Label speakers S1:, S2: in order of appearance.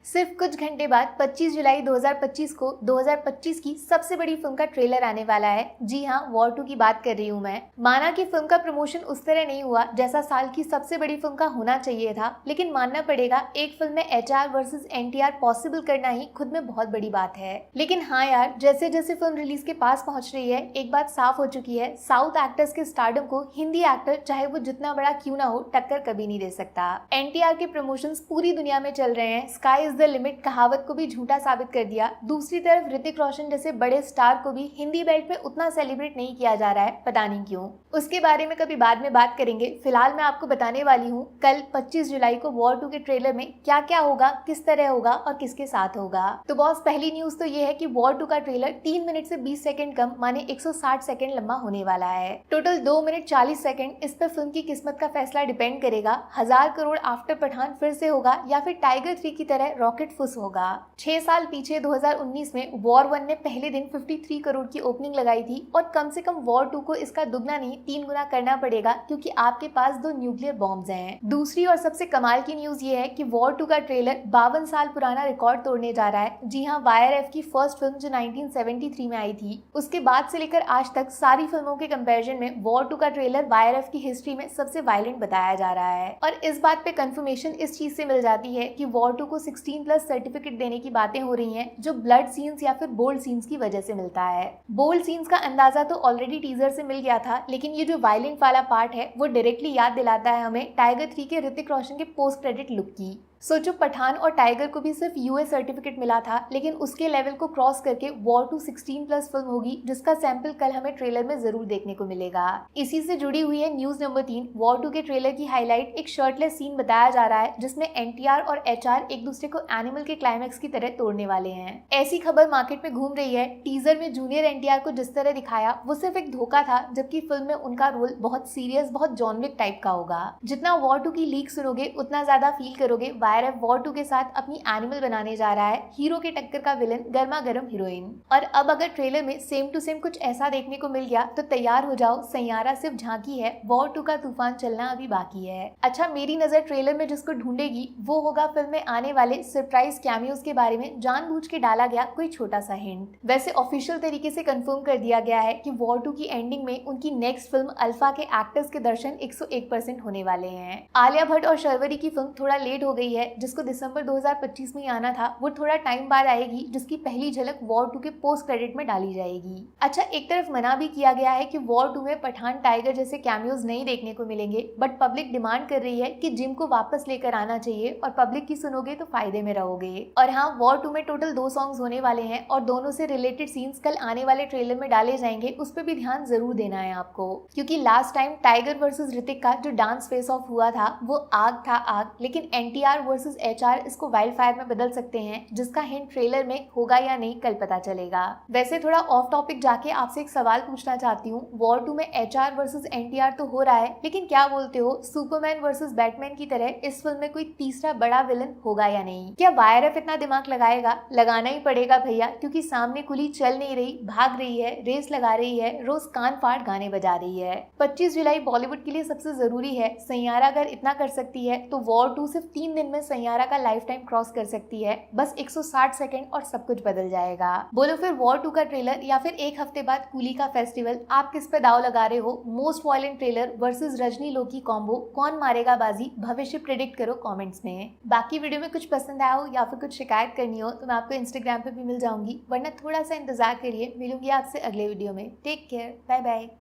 S1: सिर्फ कुछ घंटे बाद 25 जुलाई 2025 को 2025 की सबसे बड़ी फिल्म का ट्रेलर आने वाला है। जी हाँ, वॉर 2 की बात कर रही हूँ मैं। माना कि फिल्म का प्रमोशन उस तरह नहीं हुआ जैसा साल की सबसे बड़ी फिल्म का होना चाहिए था, लेकिन मानना पड़ेगा एक फिल्म में एचआर वर्सेस एनटीआर पॉसिबल करना ही खुद में बहुत बड़ी बात है। लेकिन हाँ यार, जैसे जैसे फिल्म रिलीज के पास पहुंच रही है, एक बात साफ हो चुकी है, साउथ एक्टर्स के स्टारडम को हिंदी एक्टर चाहे वो जितना बड़ा क्यों ना हो टक्कर कभी नहीं दे सकता। एनटीआर के प्रमोशंस पूरी दुनिया में चल रहे हैं। स्काई इज द लिमिट कहावत को भी झूठा साबित कर दिया। दूसरी तरफ ऋतिक रोशन जैसे बड़े स्टार को भी हिंदी बेल्ट पे उतना सेलिब्रेट नहीं किया जा रहा है, पता नहीं क्यों। उसके बारे में कभी बाद में बात करेंगे। फिलहाल मैं आपको बताने वाली हूँ कल 25 जुलाई को वॉर 2 के ट्रेलर में क्या क्या होगा, किस तरह होगा और किसके साथ होगा। तो बॉस, पहली न्यूज तो ये है कि वॉर 2 का ट्रेलर 3 मिनट से 20 सेकंड कम माने 160 सेकंड लंबा होने वाला है। Total 2 minute 40 second. इस पर फिल्म की किस्मत का फैसला डिपेंड करेगा। 1000 करोड़ आफ्टर पठान फिर से होगा या फिर टाइगर 3 की तरह रॉकेट फुस होगा। 6 साल पीछे 2019 में वॉर 1 ने पहले दिन 53 करोड़ की ओपनिंग लगाई थी और कम से कम वॉर 2 को इसका दुगना नहीं 3 गुना करना पड़ेगा, क्योंकि आपके पास 2 न्यूक्लियर बॉम्ब्स हैं। दूसरी और सबसे कमाल की न्यूज ये है कि वॉर 2 का ट्रेलर 52 साल पुराना रिकॉर्ड तोड़ने जा रहा है। जी हाँ, वाईआरएफ की फर्स्ट फिल्म जो 1973 में आई थी, उसके बाद से लेकर आज तक सारी फिल्मों के कंपैरिजन में वॉर 2 का ट्रेलर वाईआरएफ की हिस्ट्री में सबसे वायलेंट बताया जा रहा है। और इस बात पे कंफर्मेशन इस चीज से मिल जाती है कि वॉर 2 को 16+ सर्टिफिकेट देने की बातें हो रही हैं, जो ब्लड सीन्स या फिर बोल्ड सीन्स की वजह से मिलता है। बोल्ड सीन्स का अंदाजा तो ऑलरेडी टीजर से मिल गया था, लेकिन ये जो वायलेंट वाला पार्ट है वो डायरेक्टली याद दिलाता है हमें टाइगर 3 के ऋतिक रोशन के पोस्ट क्रेडिट लुक की। सोचो, पठान और टाइगर को भी सिर्फ यूएस सर्टिफिकेट मिला था, लेकिन उसके लेवल को क्रॉस करके वॉर 2 16+ फिल्म होगी, जिसका सैंपल कल हमें ट्रेलर में जरूर देखने को मिलेगा। इसी से जुड़ी हुई है न्यूज नंबर 3। वॉर 2 के ट्रेलर की हाईलाइट एक शर्टलेस सीन बताया जा रहा है, जिसमें एनटीआर और एचआर एक दूसरे को एनिमल के क्लाइमैक्स की तरह तोड़ने वाले हैं। ऐसी खबर मार्केट में घूम रही है। टीजर में जूनियर एनटीआर को जिस तरह दिखाया वो सिर्फ एक धोखा था, जबकि फिल्म में उनका रोल बहुत सीरियस, बहुत जॉन विक टाइप का होगा। जितना वॉर 2 की लीक सुनोगे उतना ज्यादा फील करोगे वाईआरएफ वॉर 2 के साथ अपनी एनिमल बनाने जा रहा है। हीरो के टक्कर का विलन, गर्मा गर्म हीरोइन। और अब अगर ट्रेलर में सेम टू सेम कुछ ऐसा देखने को मिल गया तो तैयार हो जाओ, सैयारा सिर्फ झांकी है, वॉर 2 का तूफान चलना अभी बाकी है। अच्छा, मेरी नजर ट्रेलर में जिसको ढूंढेगी वो होगा फिल्म में आने वाले सरप्राइज कैमियोज के बारे में जानबूझ के डाला गया कोई छोटा सा हिंट। वैसे ऑफिशियल तरीके से कंफर्म कर दिया गया है कि वॉर 2 की एंडिंग में उनकी नेक्स्ट फिल्म अल्फा के एक्टर्स के दर्शन 101% होने वाले हैं। आलिया भट्ट और शर्वरी की फिल्म थोड़ा लेट हो गई है, जिसको दिसंबर 2025 में आना था, वो थोड़ा टाइम बाद आएगी, जिसकी पहली झलक वॉर 2 के पोस्ट क्रेडिट में डाली जाएगी। अच्छा, एक तरफ मना भी किया गया है कि वॉर 2 में पठान टाइगर जैसे कैमियोज नहीं देखने को मिलेंगे, बट पब्लिक डिमांड कर रही है कि जिम को वापस लेकर आना चाहिए और पब्लिक की सुनोगे तो फायदे में रहोगे। और हाँ, वॉर 2 में टोटल 2 सॉन्ग्स होने वाले हैं और दोनों से रिलेटेड सीन्स कल आने वाले ट्रेलर में डाले जाएंगे। उस पर भी ध्यान जरूर देना है आपको, क्योंकि last time tiger versus Hrithik का जो डांस फेस ऑफ हुआ था वो आग था आग, लेकिन एनटीआर वर्सेस एचआर इसको वाइल्ड फायर में बदल सकते हैं, जिसका हिंट ट्रेलर में होगा या नहीं कल पता चलेगा। वैसे थोड़ा ऑफ टॉपिक जाके आपसे एक सवाल पूछना चाहती हूँ। वॉर 2 में एचआर वर्सेस एनटीआर तो हो रहा है, लेकिन क्या बोलते हो, सुपरमैन वर्सेस बैटमैन की तरह इस फिल्म में कोई तीसरा बड़ा विलन होगा या नहीं? क्या वाईआरएफ इतना दिमाग लगाएगा? लगाना ही पड़ेगा भैया, क्योंकि सामने कुली चल नहीं रही, भाग रही है, रेस लगा रही है, रोज कान फाड़ गाने बजा रही है। 25 जुलाई बॉलीवुड के लिए सबसे जरूरी है। सैयारा अगर इतना कर सकती है तो वॉर 2 सिर्फ 3 दिन में सैयारा का लाइफ टाइम क्रॉस कर सकती है। बस 160 सेकंड और सब कुछ बदल जाएगा। बोलो फिर वॉर 2 का ट्रेलर या फिर एक हफ्ते बाद कूली का फेस्टिवल, आप किस पे दाव लगा रहे हो? Most violent trailer versus Rajini Loki combo, कौन मारेगा बाजी? भविष्य प्रेडिक्ट करो कमेंट्स में। बाकी वीडियो में कुछ पसंद आया हो या फिर कुछ शिकायत करनी हो तो मैं आपको इंस्टाग्राम पे भी मिल जाऊंगी, वरना थोड़ा सा इंतजार करिए, मिलूंगी आपसे अगले वीडियो में। Take care, bye bye.